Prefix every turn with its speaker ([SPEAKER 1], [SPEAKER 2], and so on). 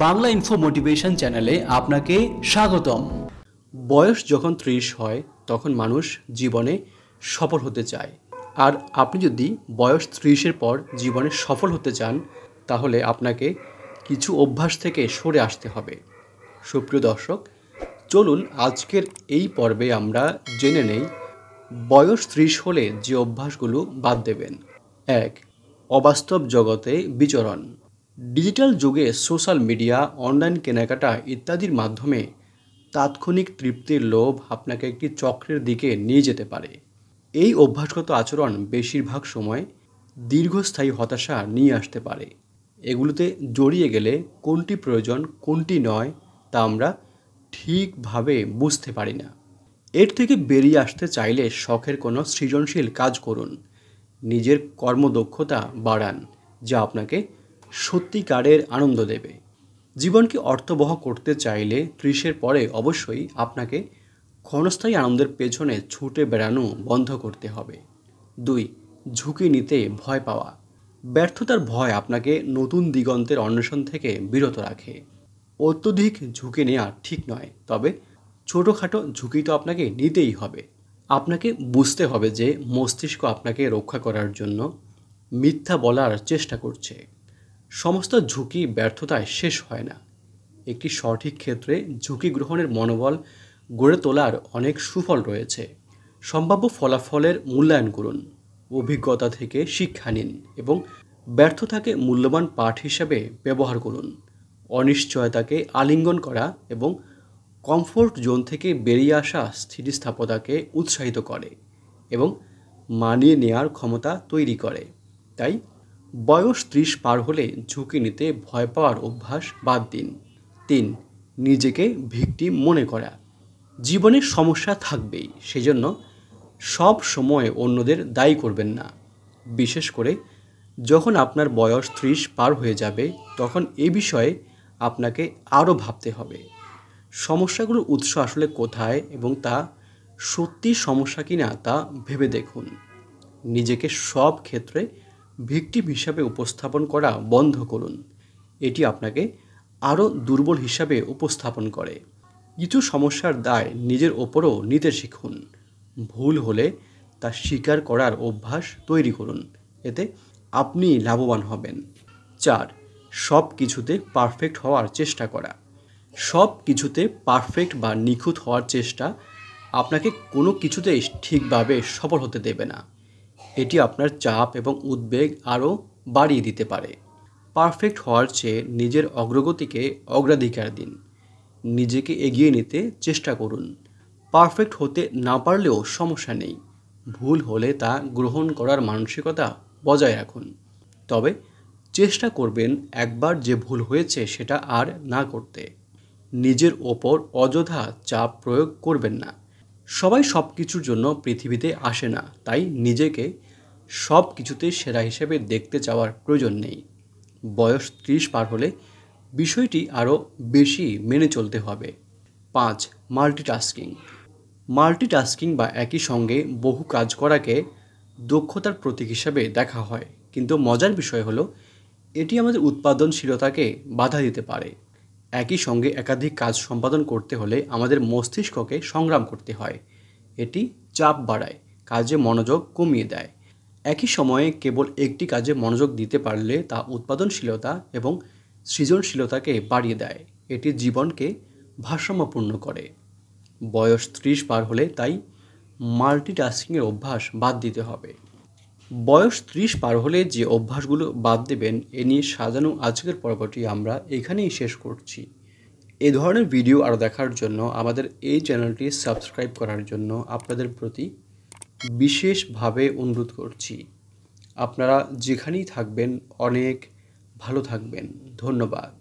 [SPEAKER 1] Bangla info motivation চ্যানেলে আপনাকে স্বাগতম। বয়স যখন 30 হয় তখন মানুষ জীবনে সফল হতে চায়। আর আপনি যদি বয়স 30-এর পর জীবনে সফল হতে চান তাহলে আপনাকে কিছু অভ্যাস থেকে সরে আসতে হবে। সুপ্রিয় দর্শক, চলুন আজকের এই পর্বে আমরা জেনে নেই বয়স 30 হলে যে অভ্যাসগুলো বাদ দেবেন। 1. অবাস্তব জগতে বিচরণ। ডিজিটাল যুগে সোশ্যাল মিডিয়া, অনলাইন কেনাকাটা ইত্যাদির মাধ্যমে তাৎক্ষণিক তৃপ্তির লোভ আপনাকে একটি চক্রের দিকে নিয়ে যেতে পারে। এই অভ্যাসগত আচরণ বেশিরভাগ সময় দীর্ঘস্থায়ী হতাশা নিয়ে আসতে পারে। এগুলোতে জড়িয়ে গেলে কোনটি প্রয়োজন কোনটি নয় তা আমরা ঠিকভাবে বুঝতে পারি না। এর থেকে বেরিয়ে আসতে চাইলে শখের কোনো সৃজনশীল কাজ করুন, নিজের কর্মদক্ষতা বাড়ান যা আপনাকে সত্যিকারের আনন্দ দেবে। জীবনকে অর্থবহ করতে চাইলে 30-এর পরে অবশ্যই আপনাকে ক্ষণস্থায়ী আনন্দের পেছনে ছুটে বেড়ানো বন্ধ করতে হবে। 2. ঝুঁকি নিতে ভয় পাওয়া। ব্যর্থতার ভয় আপনাকে নতুন দিগন্তের অন্বেষণ থেকে বিরত রাখে। অত্যধিক ঝুঁকি নেওয়া ঠিক নয়, তবে ছোটোখাটো ঝুঁকি তো আপনাকে নিতেই হবে। আপনাকে বুঝতে হবে যে মস্তিষ্ক আপনাকে রক্ষা করার জন্য মিথ্যা বলার চেষ্টা করছে। সমস্ত ঝুঁকি ব্যর্থতায় শেষ হয় না। একটি সঠিক ক্ষেত্রে ঝুঁকি গ্রহণের মনোবল গড়ে তোলার অনেক সুফল রয়েছে। সম্ভাব্য ফলাফলের মূল্যায়ন করুন, অভিজ্ঞতা থেকে শিক্ষা নিন এবং ব্যর্থতাকে মূল্যবান পাঠ হিসাবে ব্যবহার করুন। অনিশ্চয়তাকে আলিঙ্গন করা এবং কমফোর্ট জোন থেকে বেরিয়ে আসা স্থিতিস্থাপকতাকে উৎসাহিত করে এবং মানিয়ে নেওয়ার ক্ষমতা তৈরি করে। তাই বয়স 30 পার হলে ঝুঁকি নিতে ভয় পাওয়ার অভ্যাস বাদ দিন। 3. নিজেকে ভিকটিম মনে করা। জীবনে সমস্যা থাকবেই, সেজন্য সব সময় অন্যদের দায়ী করবেন না। বিশেষ করে যখন আপনার বয়স 30 পার হয়ে যাবে তখন এ বিষয়ে আপনাকে আরও ভাবতে হবে। সমস্যাগুলোর উৎস আসলে কোথায় এবং তা সত্যি সমস্যা কিনা তা ভেবে দেখুন। নিজেকে সব ক্ষেত্রে ভিকটিম হিসাবে উপস্থাপন করা বন্ধ করুন। এটি আপনাকে আরও দুর্বল হিসাবে উপস্থাপন করে। কিছু সমস্যার দায় নিজের ওপরও নিতে শিখুন। ভুল হলে তা স্বীকার করার অভ্যাস তৈরি করুন, এতে আপনি লাভবান হবেন। 4. সব কিছুতে পারফেক্ট হওয়ার চেষ্টা করা। সব কিছুতে পারফেক্ট বা নিখুঁত হওয়ার চেষ্টা আপনাকে কোনো কিছুতেই ঠিকভাবে সফল হতে দেবে না। এটি আপনার চাপ এবং উদ্বেগ আরও বাড়িয়ে দিতে পারে। পারফেক্ট হওয়ার চেয়ে নিজের অগ্রগতিকে অগ্রাধিকার দিন। নিজেকে এগিয়ে নিতে চেষ্টা করুন। পারফেক্ট হতে না পারলেও সমস্যা নেই, ভুল হলে তা গ্রহণ করার মানসিকতা বজায় রাখুন। তবে চেষ্টা করবেন একবার যে ভুল হয়েছে সেটা আর না করতে। নিজের ওপর অযথা চাপ প্রয়োগ করবেন না। সবাই সব কিছুর জন্য পৃথিবীতে আসে না, তাই নিজেকে সব কিছুতে সেরা হিসেবে দেখতে চাওয়ার প্রয়োজন নেই। বয়স 30 পার হলে বিষয়টি আরও বেশি মেনে চলতে হবে। 5. মাল্টিটাস্কিং। মাল্টিটাস্কিং বা একই সঙ্গে বহু কাজ করাকে দক্ষতার প্রতীক হিসাবে দেখা হয়, কিন্তু মজার বিষয় হলো এটি আমাদের উৎপাদনশীলতাকে বাধা দিতে পারে। একই সঙ্গে একাধিক কাজ সম্পাদন করতে হলে আমাদের মস্তিষ্ককে সংগ্রাম করতে হয়। এটি চাপ বাড়ায়, কাজে মনোযোগ কমিয়ে দেয়। একই সময়ে কেবল একটি কাজে মনোযোগ দিতে পারলে তা উৎপাদনশীলতা এবং সৃজনশীলতাকে বাড়িয়ে দেয়। এটি জীবনকে ভারসাম্যপূর্ণ করে। বয়স 30 পার হলে তাই মাল্টিটাস্কিংয়ের অভ্যাস বাদ দিতে হবে। বয়স 30 পার হলে যে অভ্যাসগুলো বাদ দেবেন এ নিয়ে সাজানো আজকের পর্বটি আমরা এখানেই শেষ করছি। এই ধরনের ভিডিও আরও দেখার জন্য আমাদের এই চ্যানেলটি সাবস্ক্রাইব করার জন্য আপনাদের প্রতি বিশেষভাবে অনুরোধ করছি। আপনারা যেখানেই থাকবেন অনেক ভালো থাকবেন। ধন্যবাদ।